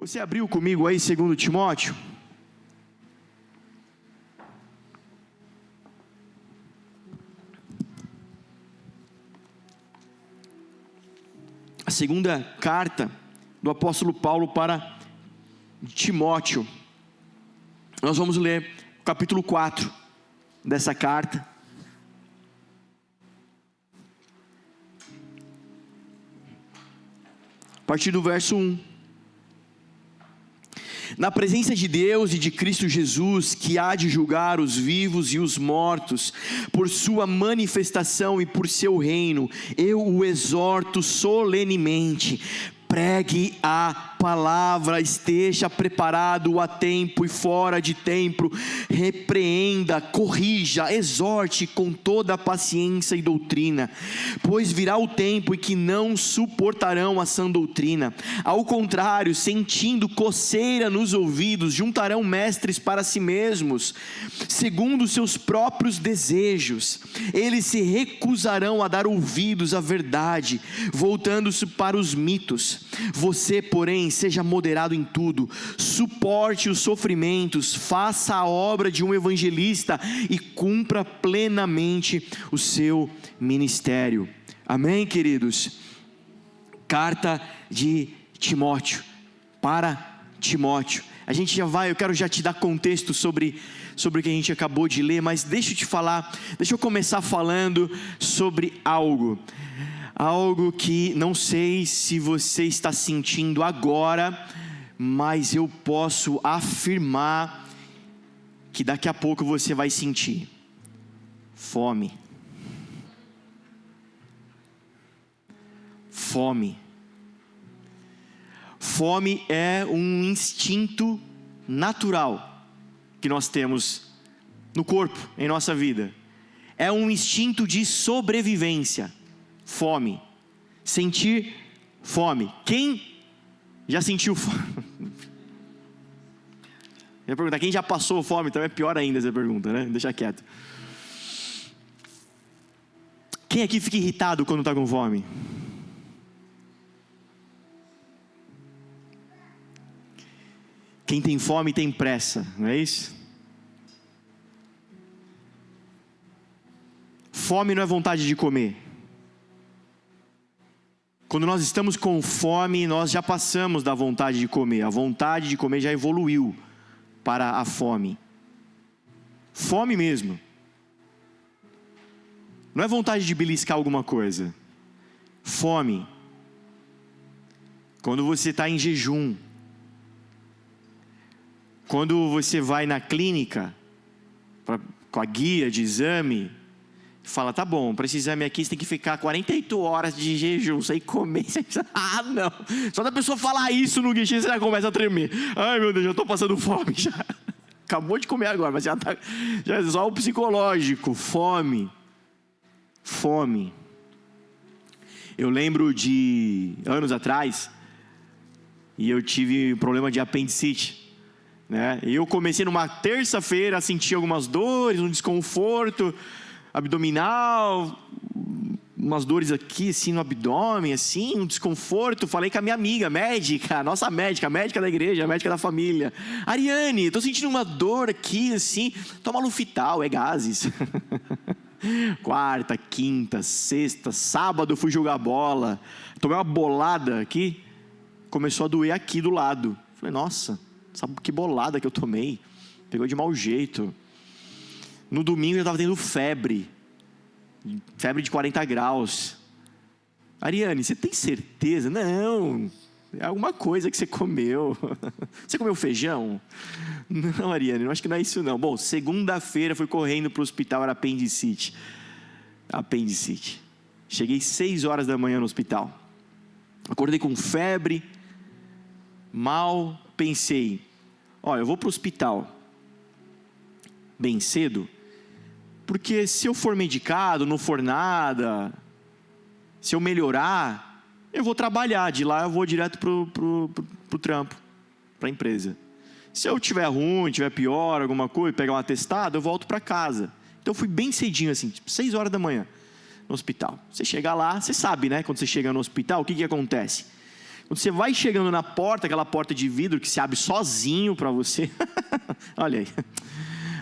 Você abriu comigo aí 2 Timóteo? A segunda carta do apóstolo Paulo para Timóteo. Nós vamos ler o capítulo 4 dessa carta. A partir do verso 1. Na presença de Deus e de Cristo Jesus, que há de julgar os vivos e os mortos, por sua manifestação e por seu reino, eu o exorto solenemente: pregue a palavra, esteja preparado a tempo e fora de tempo, repreenda, corrija, exorte com toda a paciência e doutrina, pois virá o tempo em que não suportarão a sã doutrina. Ao contrário, sentindo coceira nos ouvidos, juntarão mestres para si mesmos, segundo seus próprios desejos. Eles se recusarão a dar ouvidos à verdade, voltando-se para os mitos. Você, porém, seja moderado em tudo, suporte os sofrimentos, faça a obra de um evangelista e cumpra plenamente o seu ministério. Amém, queridos? Carta de Timóteo, para Timóteo. A gente já vai, eu quero já te dar contexto sobre o que a gente acabou de ler, mas deixa eu começar falando sobre algo que não sei se você está sentindo agora, mas eu posso afirmar que daqui a pouco você vai sentir: fome. Fome. Fome é um instinto natural que nós temos no corpo, em nossa vida. É um instinto de sobrevivência. Fome. Sentir fome. Quem já sentiu fome? Eu ia perguntar, quem já passou fome? Então é pior ainda essa pergunta, né? Deixa quieto. Quem aqui fica irritado quando está com fome? Quem tem fome tem pressa, não é isso? Fome não é vontade de comer. Quando nós estamos com fome, nós já passamos da vontade de comer. A vontade de comer já evoluiu para a fome. Fome mesmo. Não é vontade de beliscar alguma coisa. Fome. Quando você está em jejum. Quando você vai na clínica, com a guia de exame, fala: tá bom, para esse exame aqui você tem que ficar 48 horas de jejum, sem comer. Ah, não. Só da pessoa falar isso no guichê, você já começa a tremer. Ai, meu Deus, já estou passando fome já. Acabou de comer agora, mas já é só o psicológico. Fome. Fome. Eu lembro de anos atrás, e eu tive problema de apendicite, né? Eu comecei numa terça-feira a sentir algumas dores, um desconforto abdominal, umas dores aqui assim no abdômen, assim, um desconforto. Falei com a minha amiga médica, nossa médica, a médica da igreja, a médica da família: Ariane, estou sentindo uma dor aqui assim. Toma Lufital, é gases. Quarta, quinta, sexta, sábado eu fui jogar bola, tomei uma bolada aqui, começou a doer aqui do lado. Falei: nossa, sabe que bolada que eu tomei? Pegou de mau jeito. No domingo eu estava tendo febre de 40 graus. Ariane, você tem certeza? Não, é alguma coisa que você comeu. Você comeu feijão? Não, Ariane, eu acho que não é isso não. Bom, segunda-feira fui correndo para o hospital, era apendicite. Cheguei 6 horas da manhã no hospital. Acordei com febre, mal. Pensei: olha, eu vou para o hospital bem cedo, porque se eu for medicado, não for nada, se eu melhorar, eu vou trabalhar. De lá eu vou direto pro trampo, para a empresa. Se eu tiver ruim, tiver pior, alguma coisa, pegar um atestado, eu volto para casa. Então eu fui bem cedinho assim, tipo 6 horas da manhã, no hospital. Você chega lá, você sabe, né? Quando você chega no hospital, o que acontece? Quando você vai chegando na porta, aquela porta de vidro que se abre sozinho para você. Olha aí.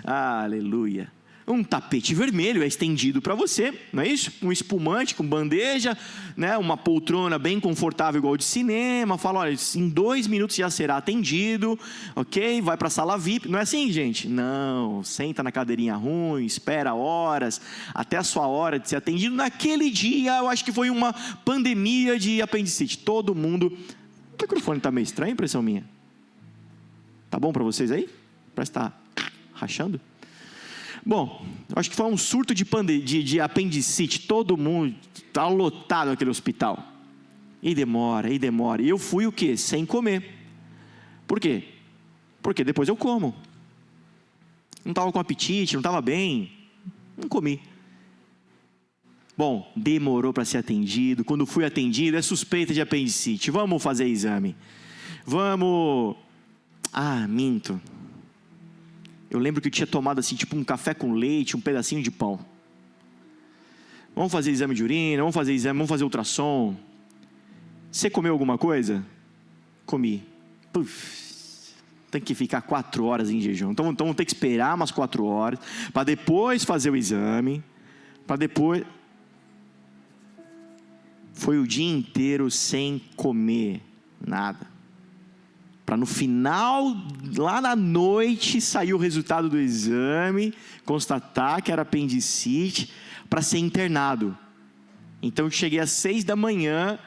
Aleluia. Um tapete vermelho é estendido para você, não é isso? Um espumante com bandeja, né? Uma poltrona bem confortável igual de cinema. Fala, olha, em 2 minutos já será atendido, ok? Vai para a sala VIP. Não é assim, gente? Não, senta na cadeirinha ruim, espera horas, até a sua hora de ser atendido. Naquele dia, eu acho que foi uma pandemia de apendicite. Todo mundo... O microfone está meio estranho, impressão minha? Tá bom para vocês aí? Parece que está rachando. Bom, acho que foi um surto de apendicite, todo mundo está lotado naquele hospital. E demora. E eu fui o quê? Sem comer. Por quê? Porque depois eu como. Não estava com apetite, não estava bem, não comi. Bom, demorou para ser atendido. Quando fui atendido, é suspeita de apendicite. Vamos fazer exame. Vamos... minto. Eu lembro que eu tinha tomado assim, tipo um café com leite, um pedacinho de pão. Vamos fazer exame de urina, vamos fazer ultrassom. Você comeu alguma coisa? Comi. Tem que ficar 4 horas em jejum. Então vamos ter que esperar umas 4 horas, para depois fazer o exame, para depois... Foi o dia inteiro sem comer nada. Para no final, lá na noite, sair o resultado do exame, constatar que era apendicite, para ser internado. Então eu cheguei às 6 da manhã,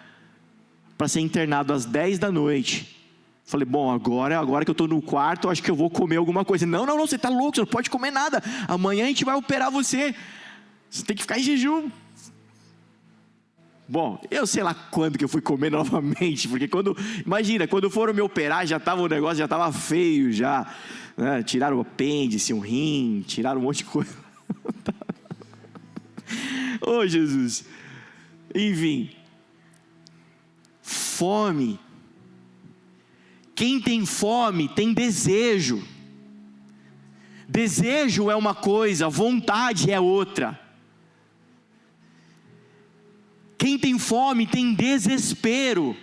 para ser internado às 10 da noite. Falei, bom, agora que eu estou no quarto, acho que eu vou comer alguma coisa. Não, você está louco, você não pode comer nada. Amanhã a gente vai operar você. Você tem que ficar em jejum. Bom, eu sei lá quando que eu fui comer novamente, porque imagina, quando foram me operar, o negócio já estava feio já, né? Tiraram o apêndice, um rim, tiraram um monte de coisa. Oh, Jesus. Enfim, fome. Quem tem fome tem desejo. Desejo é uma coisa, vontade é outra. Quem tem fome tem desespero.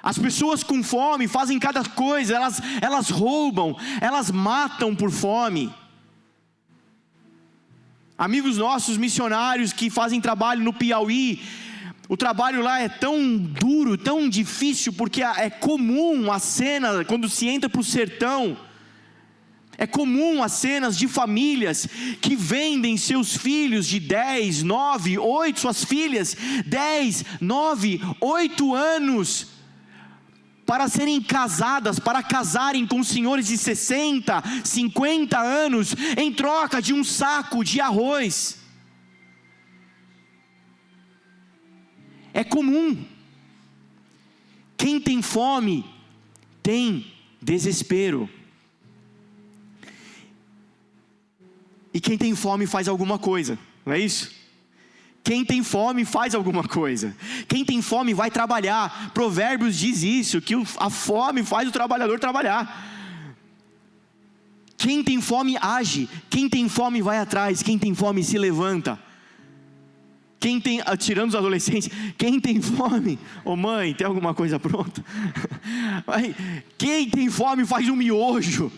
As pessoas com fome fazem cada coisa, elas roubam, elas matam por fome. Amigos nossos missionários que fazem trabalho no Piauí, o trabalho lá é tão duro, tão difícil, porque é comum a cena, quando se entra para o sertão, é comum as cenas de famílias que vendem seus filhos de 10, 9, 8, suas filhas, 10, 9, 8 anos, para serem casadas, para casarem com senhores de 60, 50 anos, em troca de um saco de arroz. É comum. Quem tem fome, tem desespero. E quem tem fome faz alguma coisa, não é isso? Quem tem fome faz alguma coisa. Quem tem fome vai trabalhar. Provérbios diz isso, que a fome faz o trabalhador trabalhar. Quem tem fome age. Quem tem fome vai atrás. Quem tem fome se levanta. Tirando os adolescentes, quem tem fome, mãe, tem alguma coisa pronta? Quem tem fome faz um miojo.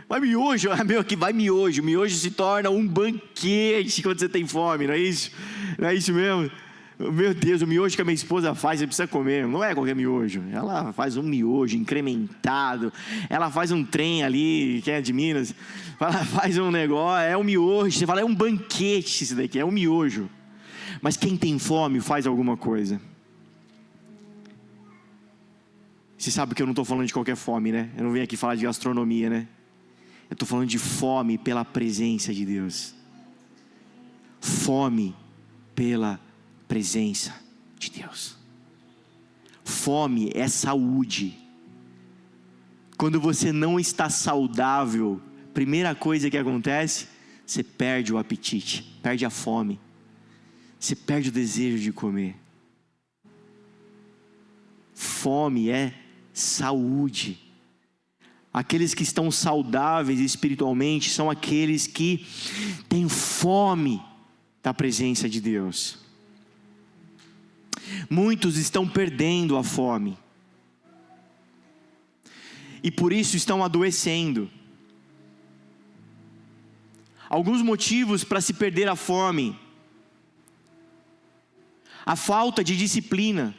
Vai miojo, vai miojo. Miojo se torna um banquete quando você tem fome, não é isso? Não é isso mesmo? Meu Deus, o miojo que a minha esposa faz, você precisa comer. Não é qualquer miojo. Ela faz um miojo incrementado. Ela faz um trem ali, que é de Minas. Ela faz um negócio, é um miojo. Você fala, é um banquete isso daqui, é um miojo. Mas quem tem fome faz alguma coisa. Você sabe que eu não estou falando de qualquer fome, né? Eu não venho aqui falar de gastronomia, né? Eu estou falando de fome pela presença de Deus. Fome pela presença de Deus. Fome é saúde. Quando você não está saudável, primeira coisa que acontece, você perde o apetite, perde a fome. Você perde o desejo de comer. Fome é saúde. Aqueles que estão saudáveis espiritualmente são aqueles que têm fome da presença de Deus. Muitos estão perdendo a fome. E por isso estão adoecendo. Alguns motivos para se perder a fome: a falta de disciplina.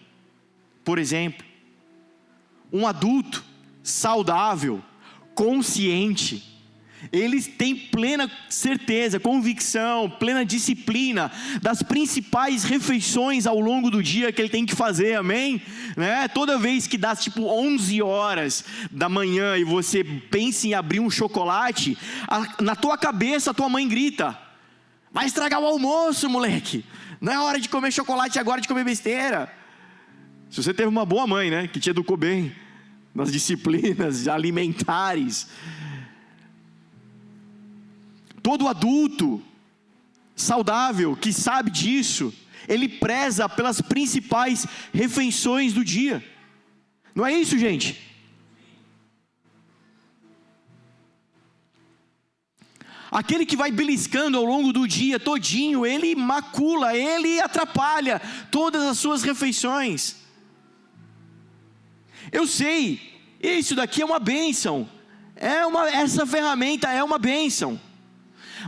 Por exemplo, um adulto saudável, consciente, ele tem plena certeza, convicção, plena disciplina das principais refeições ao longo do dia que ele tem que fazer, amém? Né? Toda vez que dá tipo 11 horas da manhã e você pensa em abrir um chocolate, na tua cabeça a tua mãe grita: vai estragar o almoço, moleque, não é hora de comer chocolate agora, de comer besteira. Se você teve uma boa mãe, né, que te educou bem nas disciplinas alimentares. Todo adulto saudável que sabe disso, ele preza pelas principais refeições do dia. Não é isso, gente? Aquele que vai beliscando ao longo do dia todinho, ele macula, ele atrapalha todas as suas refeições. Eu sei, isso daqui é uma bênção, essa ferramenta é uma bênção.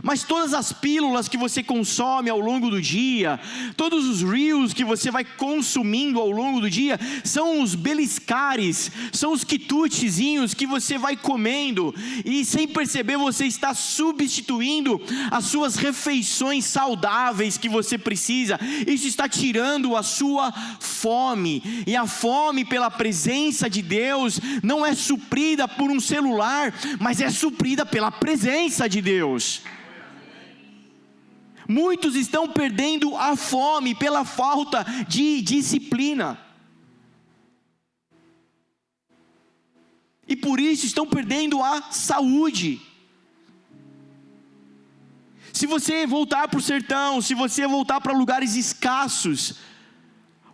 Mas todas as pílulas que você consome ao longo do dia, todos os reels que você vai consumindo ao longo do dia, são os beliscares, são os quitutezinhos que você vai comendo, e sem perceber você está substituindo as suas refeições saudáveis que você precisa. Isso está tirando a sua fome, e a fome pela presença de Deus não é suprida por um celular, mas é suprida pela presença de Deus. Muitos estão perdendo a fome pela falta de disciplina. E por isso estão perdendo a saúde. Se você voltar para o sertão, se você voltar para lugares escassos,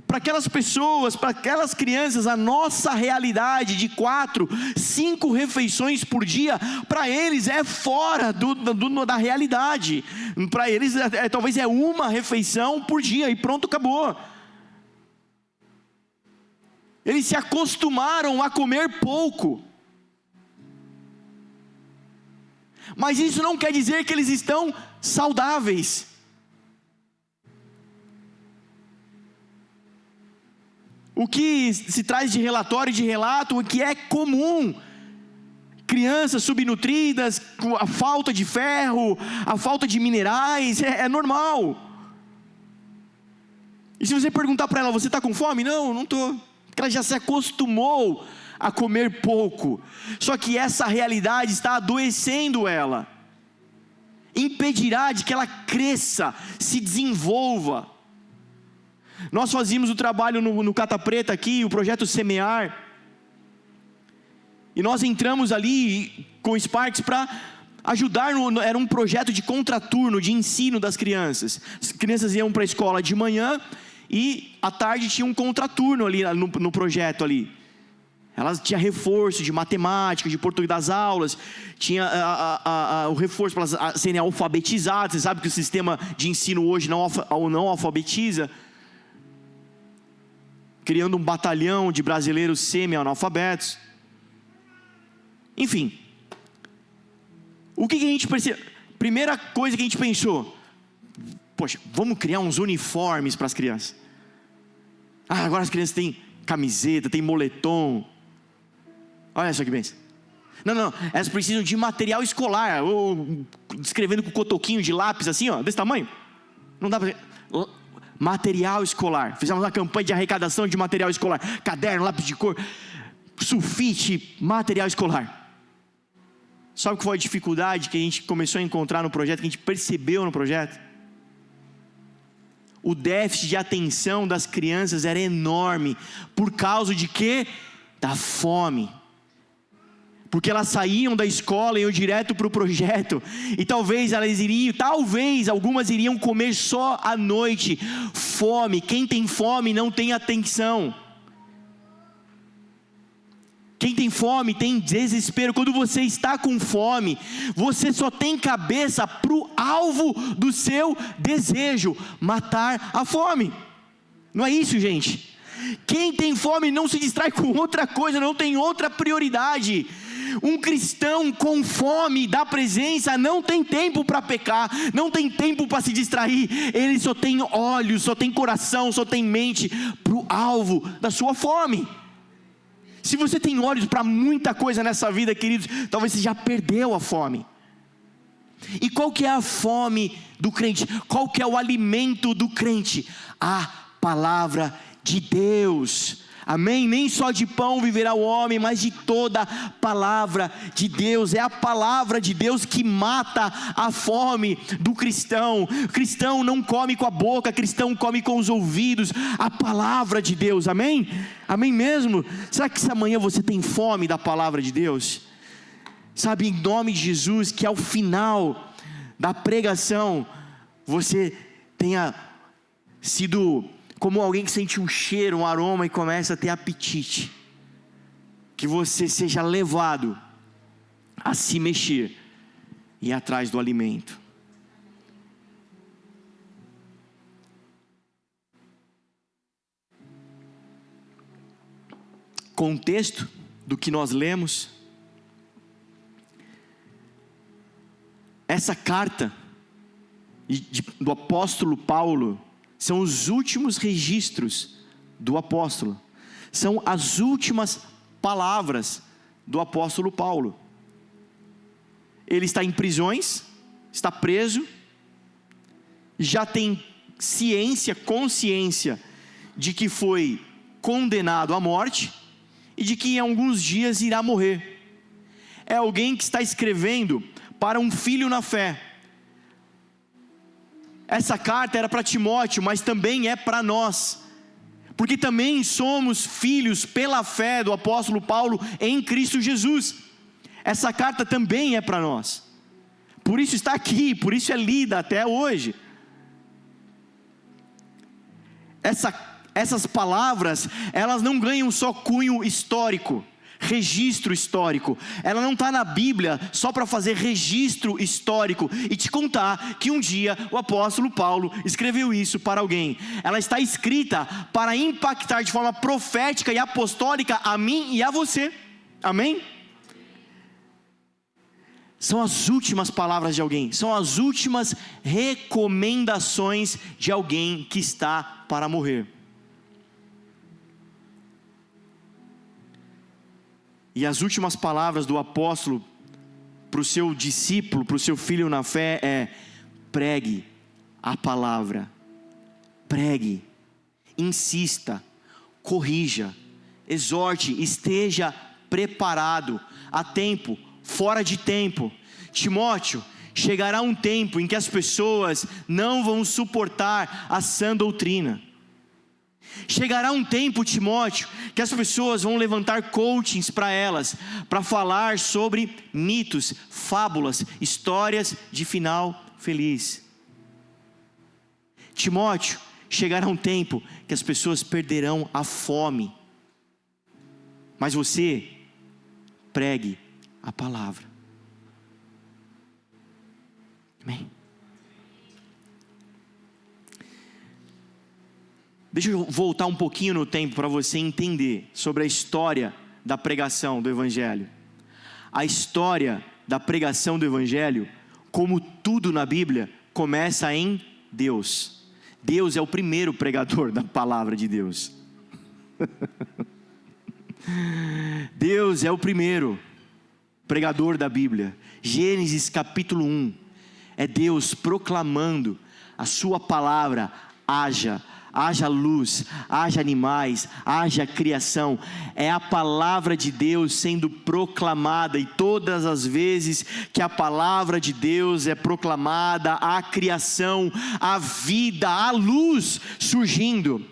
para aquelas pessoas, para aquelas crianças, a nossa realidade de 4, 5 refeições por dia, para eles é fora da realidade. Para eles talvez é uma refeição por dia e pronto, acabou. Eles se acostumaram a comer pouco. Mas isso não quer dizer que eles estão saudáveis. O que se traz de relatório e de relato, o que é comum: crianças subnutridas, com a falta de ferro, a falta de minerais, é normal. E se você perguntar para ela: você está com fome? Não, não estou. Porque ela já se acostumou a comer pouco. Só que essa realidade está adoecendo ela, impedirá de que ela cresça, se desenvolva. Nós fazíamos o trabalho no Cata Preta aqui, o projeto Semear, e nós entramos ali com o Sparks para ajudar, era um projeto de contraturno, de ensino das crianças. As crianças iam para a escola de manhã e à tarde tinha um contraturno ali no projeto ali. Elas tinham reforço de matemática, de português das aulas, tinha o reforço para elas serem alfabetizadas. Você sabe que o sistema de ensino hoje não alfabetiza, criando um batalhão de brasileiros semi-analfabetos. Enfim, o que a gente percebeu? Primeira coisa que a gente pensou: poxa, vamos criar uns uniformes para as crianças. Agora as crianças têm camiseta, têm moletom. Olha só que bênção. Não, elas precisam de material escolar, ou escrevendo com cotoquinho de lápis assim, ó, desse tamanho. Não dá para... Material escolar. Fizemos uma campanha de arrecadação de material escolar: caderno, lápis de cor, sulfite, material escolar. Sabe o que foi a dificuldade que a gente começou a encontrar no projeto, que a gente percebeu no projeto? O déficit de atenção das crianças era enorme. Por causa de quê? Da fome. Porque elas saíam da escola e iam direto para o projeto, e talvez algumas iriam comer só à noite. Fome, quem tem fome não tem atenção. Quem tem fome tem desespero. Quando você está com fome, você só tem cabeça para o alvo do seu desejo: matar a fome. Não é isso, gente? Quem tem fome não se distrai com outra coisa, não tem outra prioridade. Um cristão com fome da presença não tem tempo para pecar, não tem tempo para se distrair. Ele só tem olhos, só tem coração, só tem mente para o alvo da sua fome. Se você tem olhos para muita coisa nessa vida, queridos, talvez você já perdeu a fome. E qual que é a fome do crente? Qual que é o alimento do crente? A palavra de Deus. Amém? Nem só de pão viverá o homem, mas de toda a palavra de Deus. É a palavra de Deus que mata a fome do cristão. O cristão não come com a boca, o cristão come com os ouvidos. A palavra de Deus, amém? Amém mesmo? Será que amanhã você tem fome da palavra de Deus? Sabe, em nome de Jesus, que ao final da pregação, você tenha sido como alguém que sente um cheiro, um aroma e começa a ter apetite. Que você seja levado a se mexer e ir atrás do alimento. Contexto do que nós lemos. Essa carta do apóstolo Paulo são os últimos registros do apóstolo. São as últimas palavras do apóstolo Paulo. Ele está em prisões, está preso, já tem consciência de que foi condenado à morte e de que em alguns dias irá morrer. É alguém que está escrevendo para um filho na fé. Essa carta era para Timóteo, mas também é para nós, porque também somos filhos pela fé do apóstolo Paulo em Cristo Jesus. Essa carta também é para nós, por isso está aqui, por isso é lida até hoje. Essas palavras, elas não ganham só cunho histórico, registro histórico. Ela não está na Bíblia só para fazer registro histórico e te contar que um dia o apóstolo Paulo escreveu isso para alguém. Ela está escrita para impactar de forma profética e apostólica a mim e a você. Amém? São as últimas palavras de alguém, são as últimas recomendações de alguém que está para morrer. E as últimas palavras do apóstolo para o seu discípulo, para o seu filho na fé é: pregue a palavra, pregue, insista, corrija, exorte, esteja preparado, a tempo, fora de tempo. Timóteo, chegará um tempo em que as pessoas não vão suportar a sã doutrina. Chegará um tempo, Timóteo, que as pessoas vão levantar coachings para elas, para falar sobre mitos, fábulas, histórias de final feliz. Timóteo, chegará um tempo que as pessoas perderão a fome, mas você pregue a palavra. Amém? Deixa eu voltar um pouquinho no tempo para você entender sobre a história da pregação do Evangelho. A história da pregação do Evangelho, como tudo na Bíblia, começa em Deus. Deus é o primeiro pregador da palavra de Deus. Deus é o primeiro pregador da Bíblia. Gênesis capítulo 1, é Deus proclamando a sua palavra: haja luz, haja animais, haja criação. É a palavra de Deus sendo proclamada, e todas as vezes que a palavra de Deus é proclamada, a criação, a vida, a luz surgindo.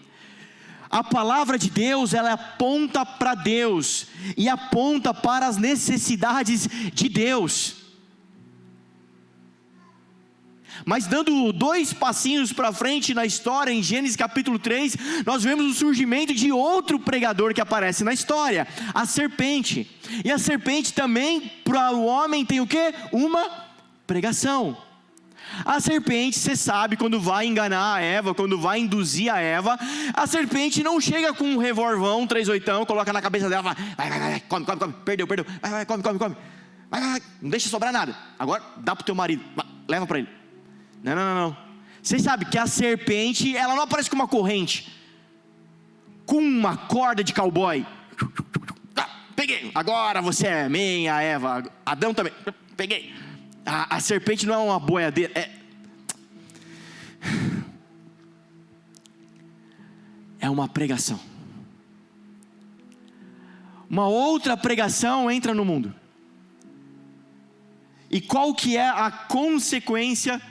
A palavra de Deus, ela aponta para Deus e aponta para as necessidades de Deus. Mas dando 2 passinhos para frente na história, em Gênesis capítulo 3, nós vemos o surgimento de outro pregador que aparece na história, a serpente. E a serpente também, para o homem, tem o quê? Uma pregação. A serpente, você sabe, quando vai enganar a Eva, quando vai induzir a Eva, a serpente não chega com um revolvão, 38, coloca na cabeça dela, vai, come, perdeu, vai, come, vai, não deixa sobrar nada, agora dá pro teu marido, leva para ele. Não. Vocês sabem que a serpente, ela não aparece com uma corrente, com uma corda de cowboy. Peguei, agora você é minha, Eva, Adão também, peguei. A serpente não é uma boiadeira, é uma pregação. Uma outra pregação entra no mundo. E qual que é a consequência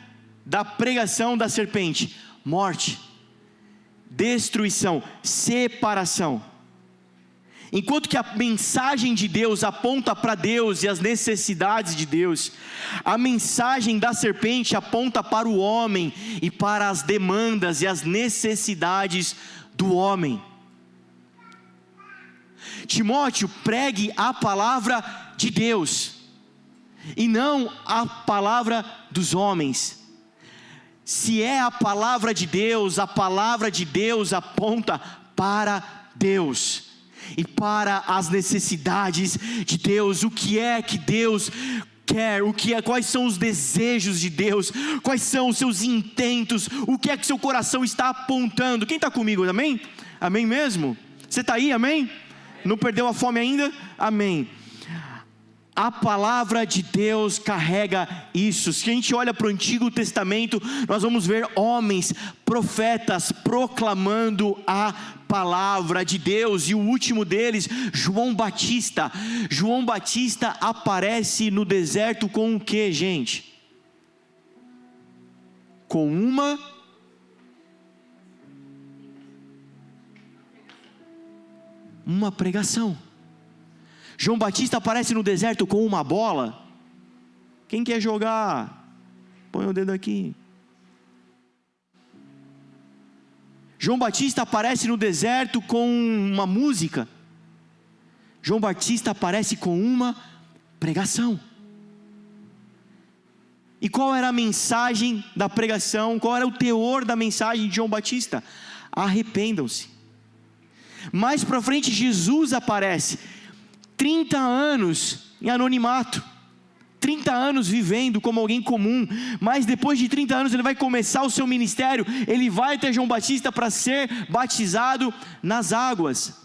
da pregação da serpente? Morte, destruição, separação. Enquanto que a mensagem de Deus aponta para Deus e as necessidades de Deus, a mensagem da serpente aponta para o homem e para as demandas e as necessidades do homem. Timóteo, pregue a palavra de Deus e não a palavra dos homens. Se é a palavra de Deus aponta para Deus e para as necessidades de Deus. O que é que Deus quer? Quais são os desejos de Deus? Quais são os seus intentos? O que é que seu coração está apontando? Quem está comigo? Amém? Amém mesmo? Você está aí? Amém? Não perdeu a fome ainda? Amém. A palavra de Deus carrega isso. Se a gente olha para o Antigo Testamento, nós vamos ver homens, profetas, proclamando a palavra de Deus. E o último deles, João Batista. João Batista aparece no deserto com o que, gente? Com uma pregação. João Batista aparece no deserto com uma bola. Quem quer jogar? Põe o dedo aqui. João Batista aparece no deserto com uma música. João Batista aparece com uma pregação. E qual era a mensagem da pregação? Qual era o teor da mensagem de João Batista? Arrependam-se. Mais para frente Jesus aparece, 30 anos em anonimato, 30 anos vivendo como alguém comum, mas depois de 30 anos ele vai começar o seu ministério, ele vai até João Batista para ser batizado nas águas.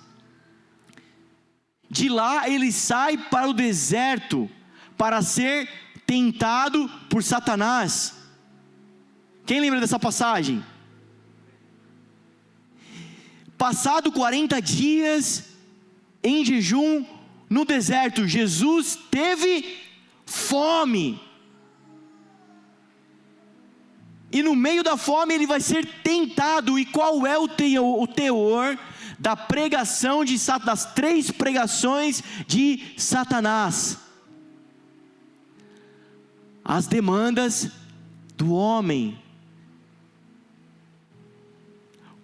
De lá ele sai para o deserto, para ser tentado por Satanás. Quem lembra dessa passagem? Passado 40 dias em jejum no deserto, Jesus teve fome. E no meio da fome ele vai ser tentado. E qual é o teor da pregação das 3 pregações de Satanás? As demandas do homem.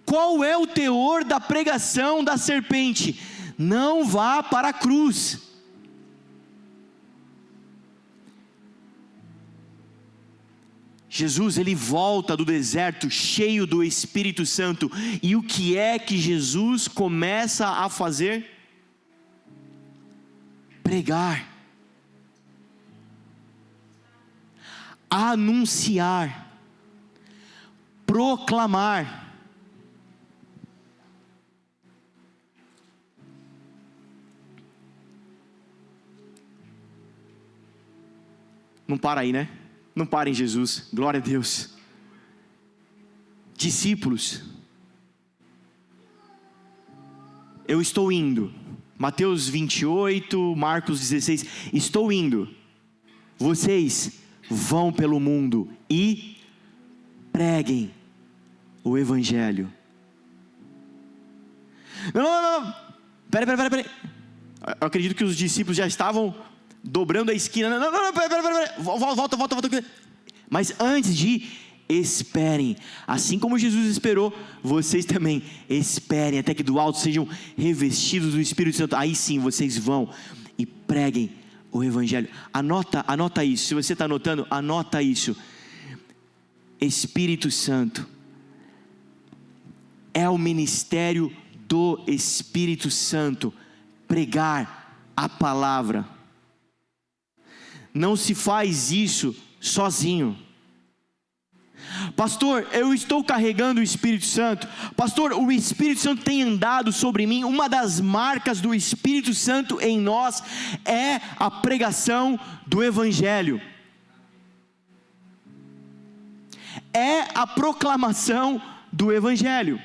Qual é o teor da pregação da serpente? Não vá para a cruz. Jesus, ele volta do deserto cheio do Espírito Santo. E o que é que Jesus começa a fazer? Pregar. Anunciar. Proclamar. Não para aí, né? Não para em Jesus, glória a Deus. Discípulos, eu estou indo. Mateus 28, Marcos 16, estou indo. Vocês vão pelo mundo e preguem o Evangelho. Não. Peraí. Eu acredito que os discípulos já estavam dobrando a esquina. Não, peraí. Volta. Mas antes de ir, esperem. Assim como Jesus esperou, vocês também esperem até que do alto sejam revestidos do Espírito Santo. Aí sim vocês vão e preguem o Evangelho. Anota isso. Se você está anotando, anota isso. Espírito Santo. É o ministério do Espírito Santo pregar a palavra. Não se faz isso sozinho. Pastor, eu estou carregando o Espírito Santo. Pastor, o Espírito Santo tem andado sobre mim. Uma das marcas do Espírito Santo em nós é a pregação do Evangelho. É a proclamação do Evangelho.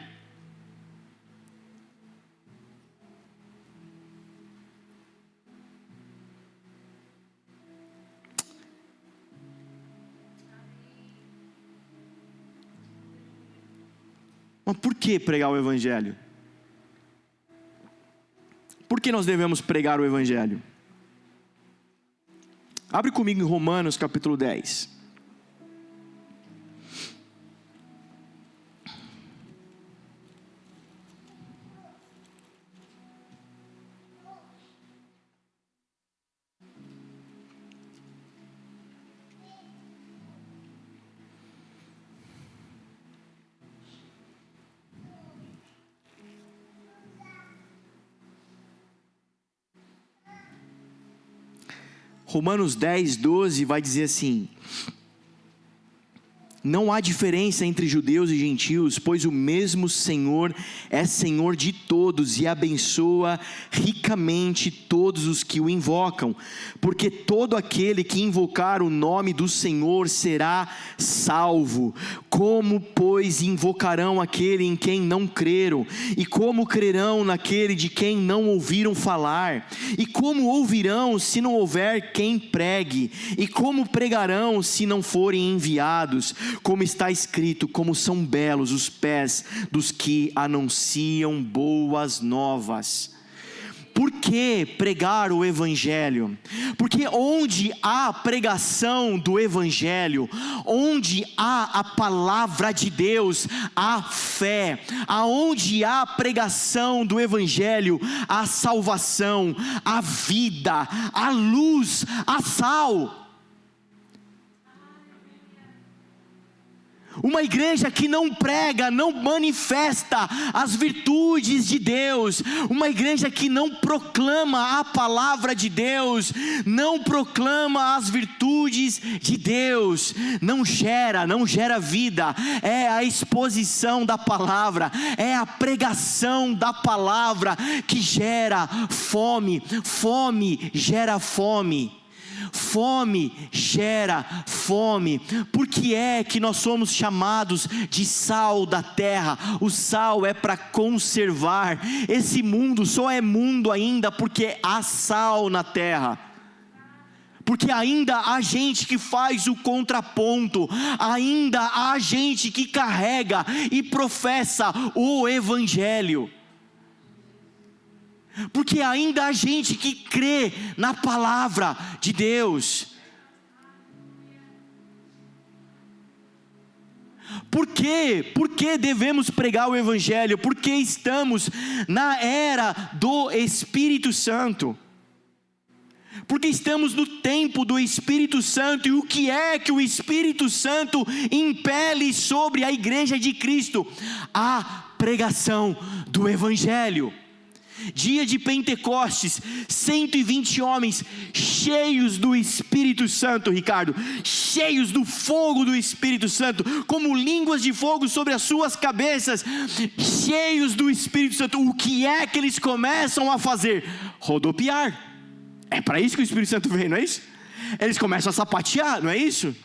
Mas por que pregar o Evangelho? Por que nós devemos pregar o Evangelho? Abre comigo em Romanos capítulo 10. Romanos 10, 12 vai dizer assim: não há diferença entre judeus e gentios, pois o mesmo Senhor é Senhor de todos e abençoa ricamente todos os que o invocam, porque todo aquele que invocar o nome do Senhor será salvo. Como, pois, invocarão aquele em quem não creram? E como crerão naquele de quem não ouviram falar? E como ouvirão se não houver quem pregue? E como pregarão se não forem enviados? Como está escrito, como são belos os pés dos que anunciam boas novas. Por que pregar o Evangelho? Porque onde há pregação do Evangelho, onde há a palavra de Deus, há fé. Aonde há pregação do Evangelho, há salvação, há vida, há luz, há sal. Uma igreja que não prega, não manifesta as virtudes de Deus, uma igreja que não proclama a palavra de Deus, não proclama as virtudes de Deus, não gera vida. É a exposição da palavra, é a pregação da palavra que gera fome. Fome gera fome. Fome gera fome. Por que é que nós somos chamados de sal da terra? O sal é para conservar. Esse mundo só é mundo ainda porque há sal na terra. Porque ainda há gente que faz o contraponto, ainda há gente que carrega e professa o Evangelho. Porque ainda há gente que crê na palavra de Deus. Por quê? Por que devemos pregar o Evangelho? Porque estamos na era do Espírito Santo. Porque estamos no tempo do Espírito Santo. E o que é que o Espírito Santo impele sobre a igreja de Cristo? A pregação do Evangelho. Dia de Pentecostes, 120 homens cheios do Espírito Santo, Ricardo, cheios do fogo do Espírito Santo, como línguas de fogo sobre as suas cabeças, cheios do Espírito Santo. O que é que eles começam a fazer? Rodopiar. É para isso que o Espírito Santo vem, não é isso? Eles começam a sapatear, não é isso?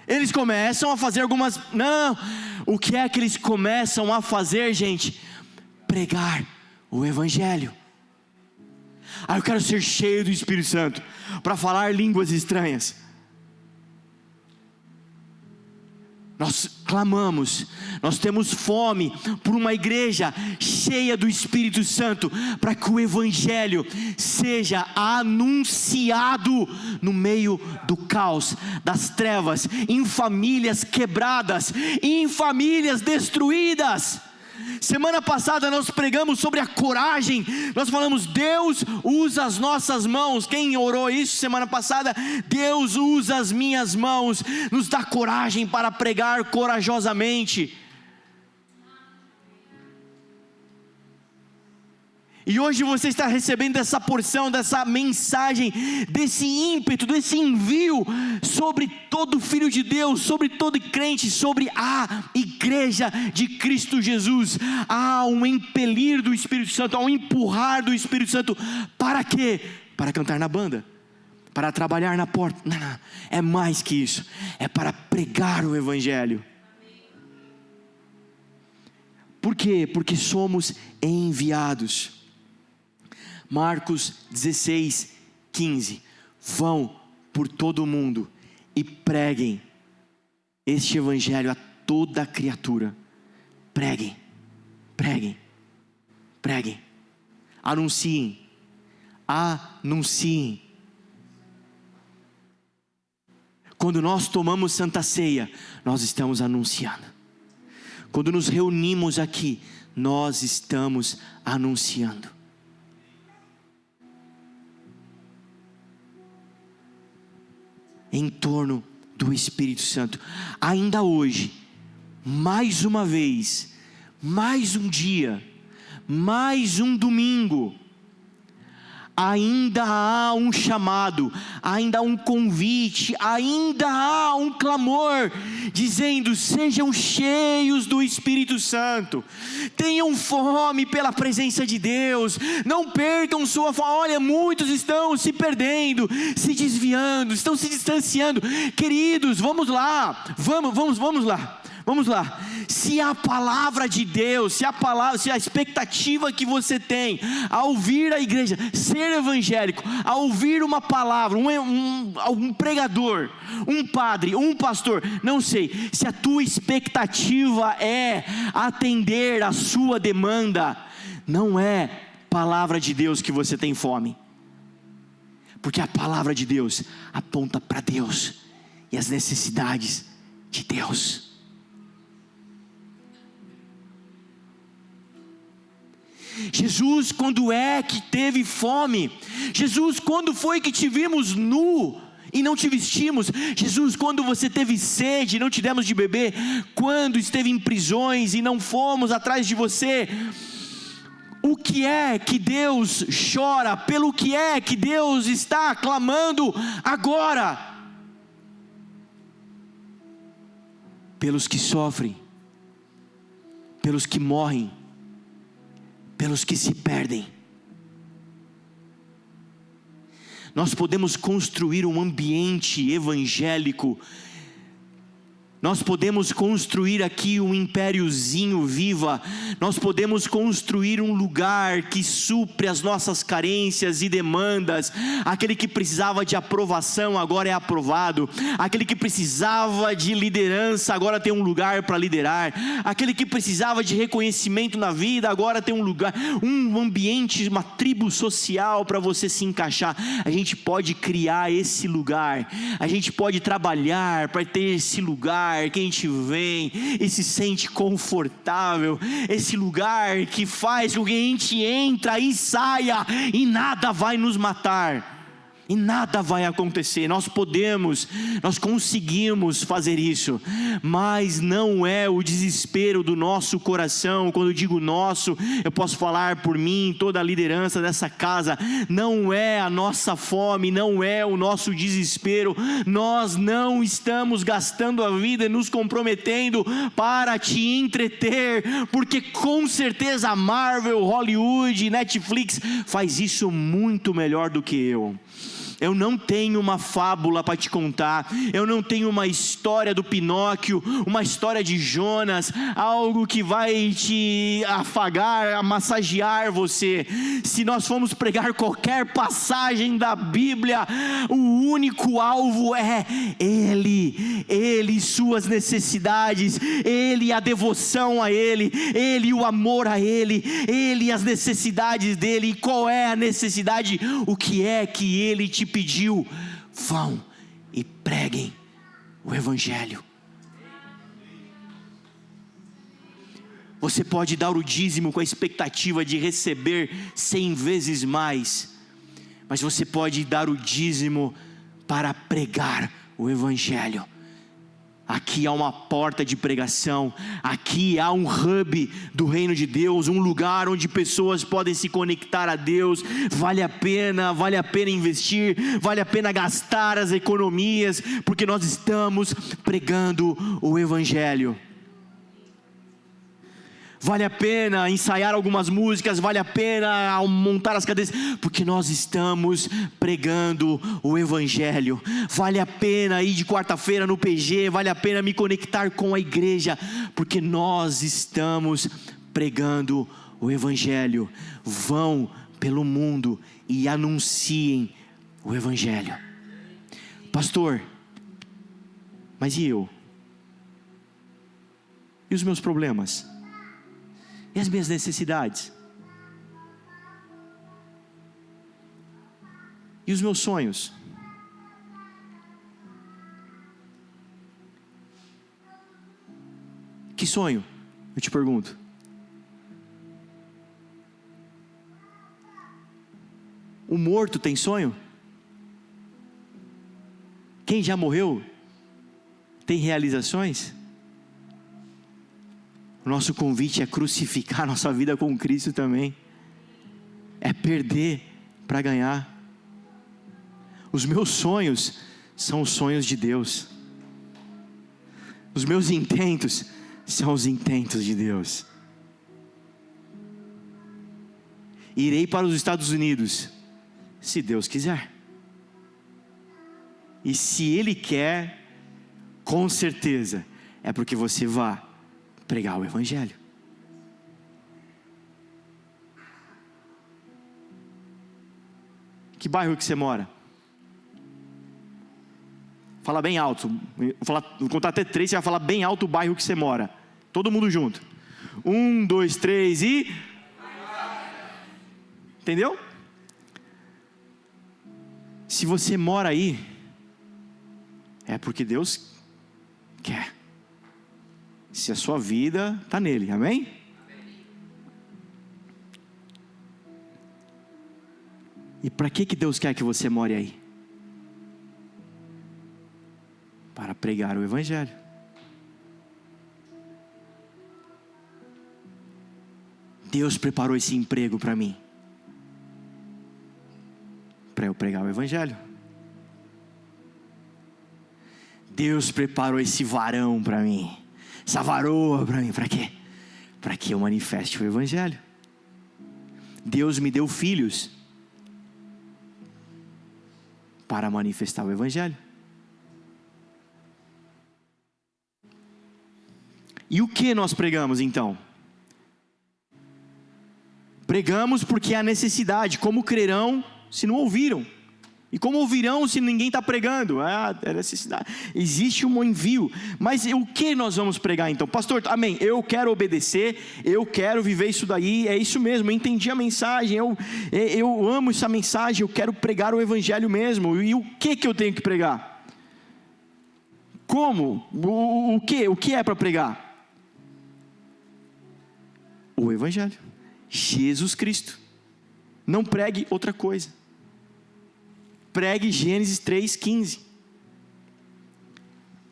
Eles começam a fazer algumas... Não, o que é que eles começam a fazer, gente? Pregar o Evangelho. Eu quero ser cheio do Espírito Santo para falar línguas estranhas. Nós clamamos, nós temos fome por uma igreja cheia do Espírito Santo, para que o Evangelho seja anunciado no meio do caos, das trevas, em famílias quebradas, em famílias destruídas. Semana passada nós pregamos sobre a coragem. Nós falamos, Deus usa as nossas mãos. Quem orou isso semana passada? Deus usa as minhas mãos, nos dá coragem para pregar corajosamente. E hoje você está recebendo essa porção, dessa mensagem, desse ímpeto, desse envio sobre todo filho de Deus, sobre todo crente, sobre a igreja de Cristo Jesus. Há um impelir do Espírito Santo, há um empurrar do Espírito Santo. Para quê? Para cantar na banda, para trabalhar na porta. Não, é mais que isso, é para pregar o Evangelho. Por quê? Porque somos enviados. Marcos 16, 15, vão por todo o mundo e preguem este Evangelho a toda criatura. Preguem, preguem, preguem, anunciem, anunciem. Quando nós tomamos Santa Ceia, nós estamos anunciando. Quando nos reunimos aqui, nós estamos anunciando. Em torno do Espírito Santo. Ainda hoje, mais uma vez, mais um dia, mais um domingo, ainda há um chamado, ainda há um convite, ainda há um clamor, dizendo, sejam cheios do Espírito Santo, tenham fome pela presença de Deus, não percam sua fome. Olha, muitos estão se perdendo, se desviando, estão se distanciando. Queridos, vamos lá, vamos lá. Vamos lá, se a palavra de Deus, se a expectativa que você tem ao ouvir a igreja, ser evangélico, ao ouvir uma palavra, um pregador, um padre, um pastor, não sei, se a tua expectativa é atender a sua demanda, não é palavra de Deus que você tem fome, porque a palavra de Deus aponta para Deus e as necessidades de Deus. Jesus, quando é que teve fome? Jesus, quando foi que te vimos nu e não te vestimos? Jesus, quando você teve sede e não te demos de beber? Quando esteve em prisões e não fomos atrás de você? O que é que Deus chora? Pelo que é que Deus está clamando agora? Pelos que sofrem, pelos que morrem, pelos que se perdem. Nós podemos construir um ambiente evangélico, nós podemos construir aqui um impériozinho viva, nós podemos construir um lugar que supre as nossas carências e demandas. Aquele que precisava de aprovação agora é aprovado, aquele que precisava de liderança agora tem um lugar para liderar, aquele que precisava de reconhecimento na vida agora tem um lugar, um ambiente, uma tribo social para você se encaixar. A gente pode criar esse lugar, a gente pode trabalhar para ter esse lugar que a gente vem e se sente confortável, esse lugar que faz com que a gente entra e saia e nada vai nos matar, e nada vai acontecer. Nós conseguimos fazer isso, mas não é o desespero do nosso coração. Quando eu digo nosso, eu posso falar por mim, toda a liderança dessa casa. Não é a nossa fome, não é o nosso desespero. Nós não estamos gastando a vida e nos comprometendo para te entreter, porque com certeza a Marvel, Hollywood, Netflix faz isso muito melhor do que eu. Eu não tenho uma fábula para te contar, eu não tenho uma história do Pinóquio, uma história de Jonas, algo que vai te afagar, massagear você. Se nós formos pregar qualquer passagem da Bíblia, o único alvo é Ele, suas necessidades, Ele, a devoção a Ele, o amor a Ele, as necessidades dEle. E qual é a necessidade? O que é que Ele te pediu? Vão e preguem o Evangelho. Você pode dar o dízimo com a expectativa de receber 100 vezes mais, mas você pode dar o dízimo para pregar o Evangelho. Aqui há uma porta de pregação, aqui há um hub do reino de Deus, um lugar onde pessoas podem se conectar a Deus. Vale a pena investir, vale a pena gastar as economias, porque nós estamos pregando o Evangelho. Vale a pena ensaiar algumas músicas, vale a pena montar as cadeiras, porque nós estamos pregando o Evangelho. Vale a pena ir de quarta-feira no PG, vale a pena me conectar com a igreja, porque nós estamos pregando o Evangelho. Vão pelo mundo e anunciem o Evangelho. Pastor, mas e eu? E os meus problemas? E as minhas necessidades? E os meus sonhos? Que sonho? Eu te pergunto. O morto tem sonho? Quem já morreu tem realizações? O nosso convite é crucificar nossa vida com Cristo também. É perder para ganhar. Os meus sonhos são os sonhos de Deus. Os meus intentos são os intentos de Deus. Irei para os Estados Unidos, se Deus quiser. E se Ele quer, com certeza, é porque você vai pregar o Evangelho. Que bairro que você mora? Fala bem alto. Vou contar até 3, você vai falar bem alto o bairro que você mora. Todo mundo junto. 1, 2, 3 e... Entendeu? Se você mora aí, é porque Deus quer. Se a sua vida está nele, amém? E para que Deus quer que você more aí? Para pregar o Evangelho. Deus preparou esse emprego para mim, para eu pregar o Evangelho. Deus preparou esse varão para mim, essa varoa para mim, para quê? Para que eu manifeste o Evangelho. Deus me deu filhos para manifestar o Evangelho. E o que nós pregamos então? Pregamos porque há necessidade. Como crerão se não ouviram? E como ouvirão se ninguém está pregando? É necessidade. Existe um envio. Mas o que nós vamos pregar então? Pastor, amém, eu quero obedecer, eu quero viver isso daí, é isso mesmo, eu entendi a mensagem, eu amo essa mensagem, eu quero pregar o Evangelho mesmo. E o que eu tenho que pregar? Como? O que é para pregar? O Evangelho, Jesus Cristo. Não pregue outra coisa. Pregue Gênesis 3,15.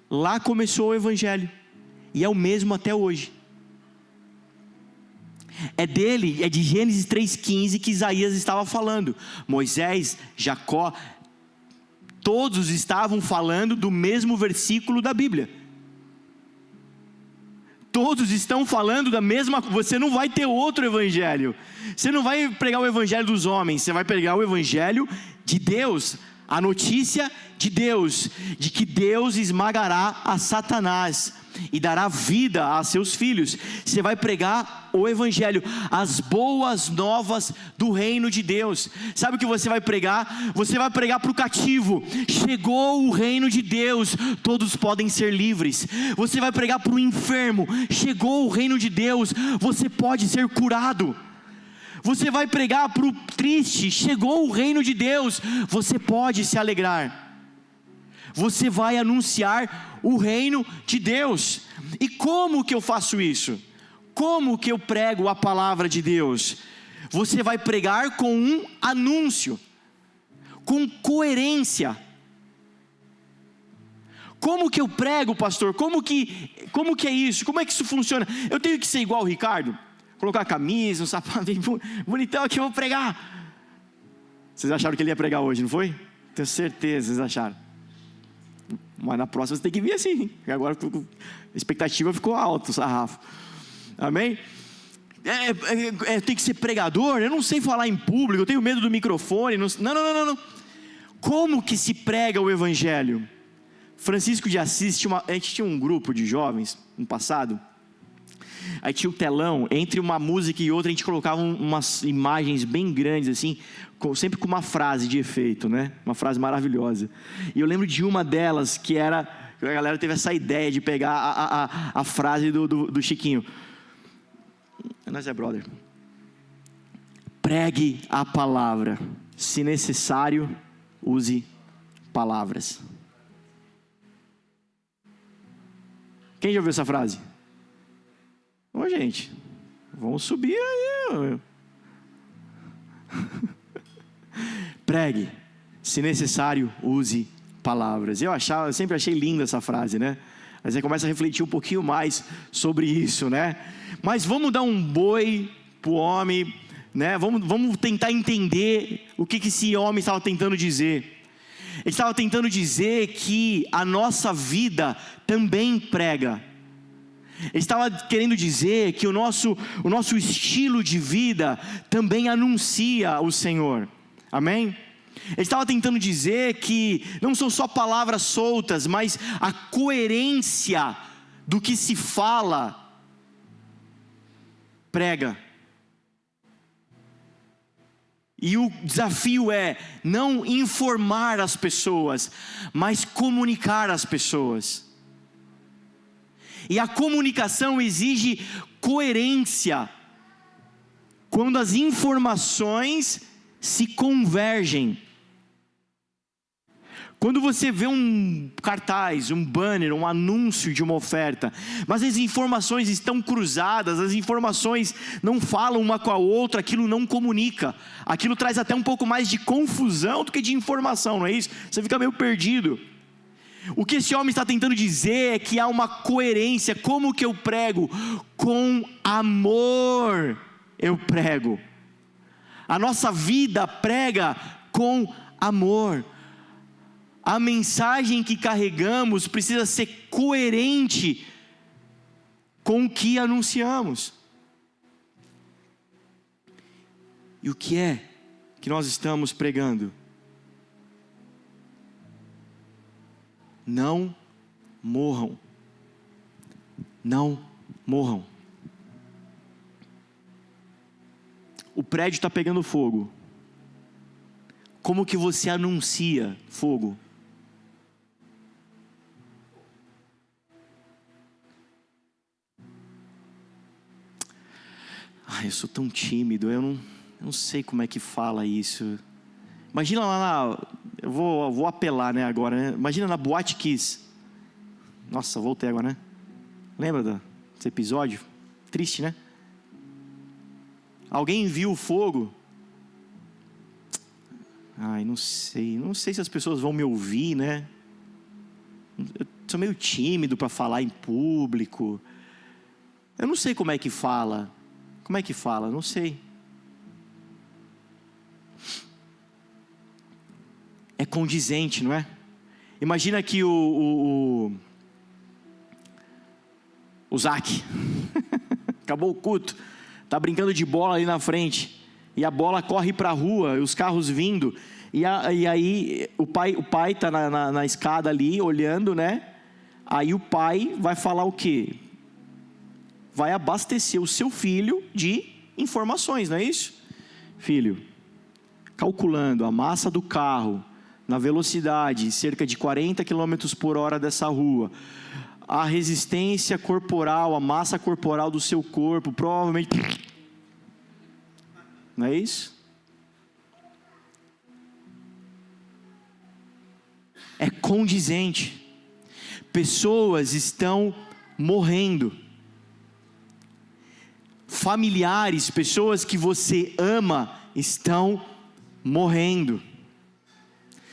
Lá começou o Evangelho, e é o mesmo até hoje. É de Gênesis 3,15 que Isaías estava falando. Moisés, Jacó, todos estavam falando do mesmo versículo da Bíblia. Todos estão falando da mesma. Você não vai ter outro evangelho. Você não vai pregar o evangelho dos homens. Você vai pregar o evangelho de Deus. A notícia de Deus, de que Deus esmagará a Satanás e dará vida a seus filhos. Você vai pregar o Evangelho, as boas novas do reino de Deus. Sabe o que você vai pregar? Você vai pregar para o cativo: chegou o reino de Deus, todos podem ser livres. Você vai pregar para o enfermo: chegou o reino de Deus, você pode ser curado. Você vai pregar para o triste: chegou o reino de Deus, você pode se alegrar. Você vai anunciar o reino de Deus. E como que eu faço isso? como que eu prego a palavra de Deus? Você vai pregar com um anúncio, com coerência. Como que eu prego, pastor? Como que é isso? Como é que isso funciona? Eu tenho que ser igual o Ricardo? Colocar a camisa, um sapato bonitão aqui, eu vou pregar. Vocês acharam que ele ia pregar hoje, não foi? Tenho certeza, vocês acharam. Mas na próxima você tem que vir assim. Agora a expectativa ficou alta, o sarrafo. Amém? Tem que ser pregador? Eu não sei falar em público, eu tenho medo do microfone. Não. Como que se prega o evangelho? Francisco de Assis, a gente tinha um grupo de jovens no passado. Aí tinha o telão, entre uma música e outra a gente colocava umas imagens bem grandes assim, sempre com uma frase de efeito, né? Uma frase maravilhosa. E eu lembro de uma delas que era, a galera teve essa ideia de pegar a frase do Chiquinho. Nós é brother. Pregue a palavra, se necessário, use palavras. Quem já ouviu essa frase? Ô gente, vamos subir aí. Pregue, se necessário, use palavras. Eu sempre achei linda essa frase, né? Aí você começa a refletir um pouquinho mais sobre isso, né? Mas vamos dar um boi pro homem, né? Vamos tentar entender o que esse homem estava tentando dizer. Ele estava tentando dizer que a nossa vida também prega. Ele estava querendo dizer que o nosso estilo de vida também anuncia o Senhor. Amém? Ele estava tentando dizer que não são só palavras soltas, mas a coerência do que se fala prega. E o desafio é não informar as pessoas, mas comunicar as pessoas. E a comunicação exige coerência. Quando as informações se convergem. Quando você vê um cartaz, um banner, um anúncio de uma oferta, mas as informações estão cruzadas, as informações não falam uma com a outra, aquilo não comunica. Aquilo traz até um pouco mais de confusão do que de informação, não é isso? Você fica meio perdido. O que esse homem está tentando dizer é que há uma coerência. Como que eu prego? Com amor eu prego. A nossa vida prega com amor. A mensagem que carregamos precisa ser coerente com o que anunciamos. E o que é que nós estamos pregando? Não morram. Não morram. O prédio está pegando fogo. Como que você anuncia fogo? Eu sou tão tímido, eu não sei como é que fala isso. Imagina lá eu vou apelar, né, agora, né? Imagina na Boate Kiss. Nossa, voltei agora, né? Lembra desse episódio? Triste, né? Alguém viu o fogo? Não sei se as pessoas vão me ouvir, né? Eu sou meio tímido para falar em público. Eu não sei como é que fala. Como é que fala? Não sei. É condizente, não é? Imagina que o Zac acabou o culto, está brincando de bola ali na frente, e a bola corre para a rua, e os carros vindo, e aí o pai está na escada ali, olhando, né? Aí o pai vai falar o quê? Vai abastecer o seu filho de informações, não é isso? Filho, calculando a massa do carro, na velocidade, cerca de 40 km por hora dessa rua, a resistência corporal, a massa corporal do seu corpo, provavelmente... Não é isso? É condizente. Pessoas estão morrendo. familiares, pessoas que você ama, estão morrendo.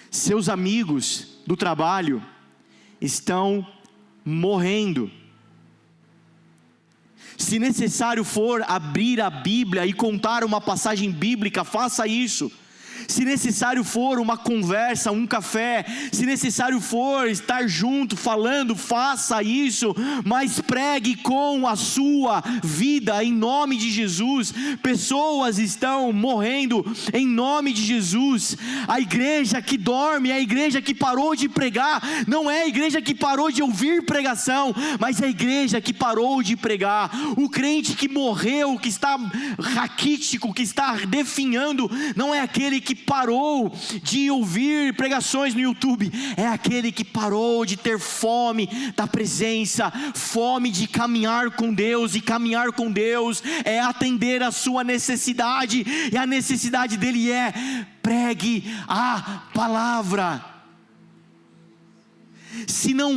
Seus amigos do trabalho estão morrendo. Se necessário for abrir a Bíblia e contar uma passagem bíblica, faça isso. Se necessário for uma conversa, um café, se necessário for estar junto, falando, faça isso, mas pregue com a sua vida, em nome de Jesus. Pessoas estão morrendo em nome de Jesus. A igreja que dorme, a igreja que parou de pregar, não é a igreja que parou de ouvir pregação, mas é a igreja que parou de pregar. O crente que morreu, que está raquítico, que está definhando, não é aquele que parou de ouvir pregações no YouTube, é aquele que parou de ter fome da presença, fome de caminhar com Deus, e caminhar com Deus é atender a sua necessidade, e a necessidade dele é: pregue a palavra. Se não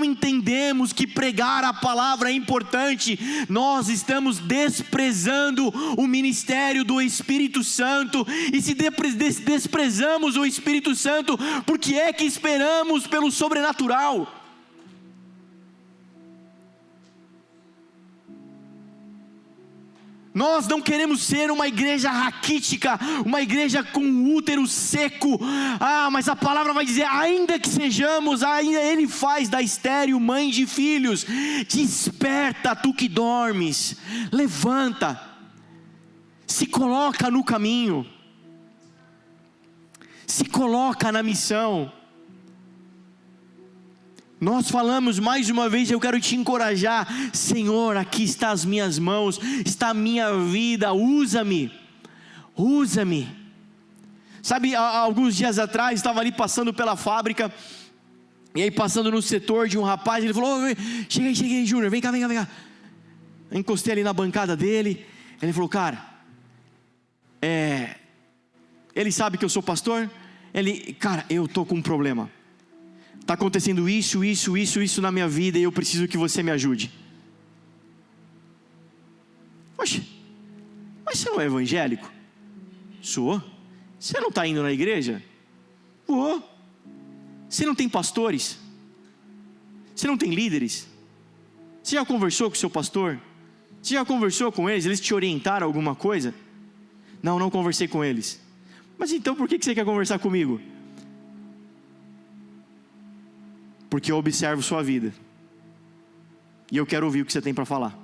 entendemos que pregar a palavra é importante, nós estamos desprezando o ministério do Espírito Santo. E se desprezamos o Espírito Santo, por que é que esperamos pelo sobrenatural? Nós não queremos ser uma igreja raquítica, uma igreja com útero seco. Mas a palavra vai dizer: ainda que sejamos, ainda Ele faz da estéril mãe de filhos. Desperta, tu que dormes, levanta, se coloca no caminho, se coloca na missão. Nós falamos mais uma vez, eu quero te encorajar: Senhor, aqui está as minhas mãos, está a minha vida, usa-me. Sabe, há alguns dias atrás, estava ali passando pela fábrica, e aí passando no setor de um rapaz, ele falou: cheguei, Júnior, vem cá. Eu encostei ali na bancada dele, ele falou: cara, ele sabe que eu sou pastor? Cara, eu estou com um problema. Está acontecendo isso na minha vida, e eu preciso que você me ajude. Poxa, mas você não é evangélico? Sou. Você não está indo na igreja? Vou. Você não tem pastores? Você não tem líderes? Você já conversou com o seu pastor? Você já conversou com eles? Eles te orientaram alguma coisa? Não conversei com eles. Mas então por que você quer conversar comigo? Porque eu observo sua vida, e eu quero ouvir o que você tem para falar.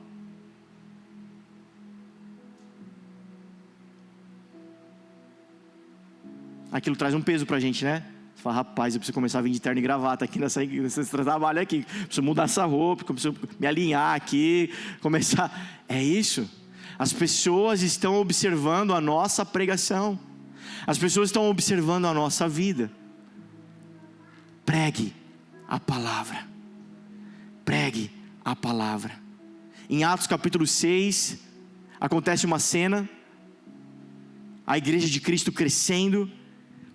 Aquilo traz um peso para a gente, né? Você fala: rapaz, eu preciso começar a vir de terno e gravata aqui nesse trabalho aqui, preciso mudar essa roupa, preciso me alinhar aqui, começar. É isso. As pessoas estão observando a nossa pregação, as pessoas estão observando a nossa vida. Pregue a palavra. Pregue a palavra. Em Atos capítulo 6, acontece uma cena, a igreja de Cristo crescendo,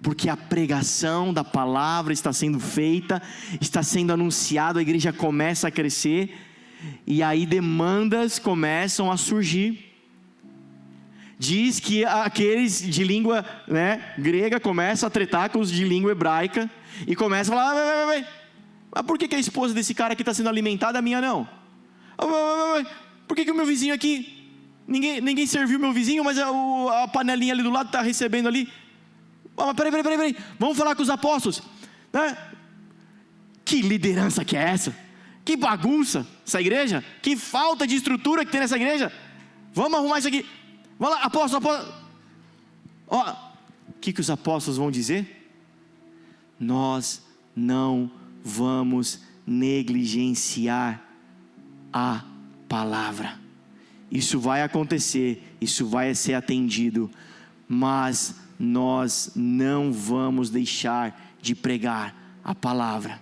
porque a pregação da palavra está sendo feita, está sendo anunciado, a igreja começa a crescer, e aí demandas começam a surgir. Diz que aqueles de língua grega começam a tretar com os de língua hebraica, e começam a falar: mas por que a esposa desse cara aqui está sendo alimentada, a minha não? Por que o meu vizinho aqui, ninguém serviu meu vizinho, mas a panelinha ali do lado está recebendo ali? Mas peraí, vamos falar com os apóstolos, né? Que liderança que é essa? Que bagunça essa igreja? Que falta de estrutura que tem nessa igreja? Vamos arrumar isso aqui. Vamos lá, apóstolo. O que os apóstolos vão dizer? Nós não vamos negligenciar a palavra. Isso vai acontecer, isso vai ser atendido, mas nós não vamos deixar de pregar a palavra.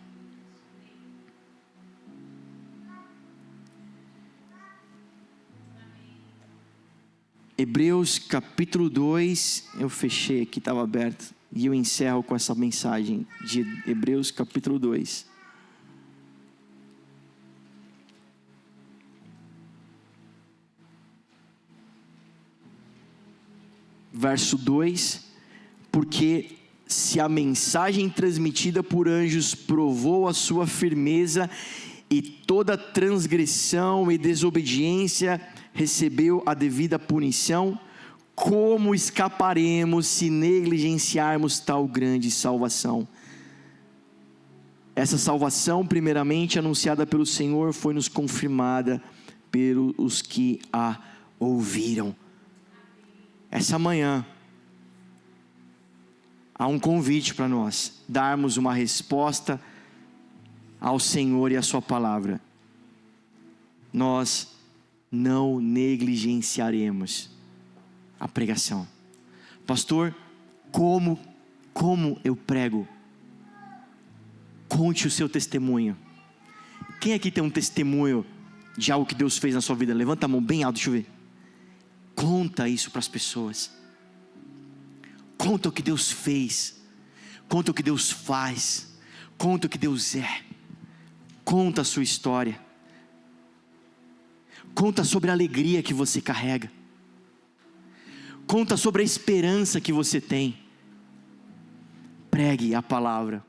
Hebreus capítulo 2, eu fechei aqui, estava aberto, e eu encerro com essa mensagem de Hebreus capítulo 2. Verso 2: porque se a mensagem transmitida por anjos provou a sua firmeza, e toda transgressão e desobediência recebeu a devida punição, como escaparemos se negligenciarmos tal grande salvação? Essa salvação, primeiramente anunciada pelo Senhor, foi-nos confirmada pelos que a ouviram. Essa manhã, há um convite para nós, darmos uma resposta ao Senhor e à sua palavra. Nós não negligenciaremos a pregação. Pastor, como eu prego? Conte o seu testemunho. Quem aqui tem um testemunho de algo que Deus fez na sua vida? Levanta a mão bem alto, deixa eu ver. Conta isso para as pessoas. Conta o que Deus fez. Conta o que Deus faz. Conta o que Deus é. Conta a sua história. Conta sobre a alegria que você carrega. Conta sobre a esperança que você tem. Pregue a palavra.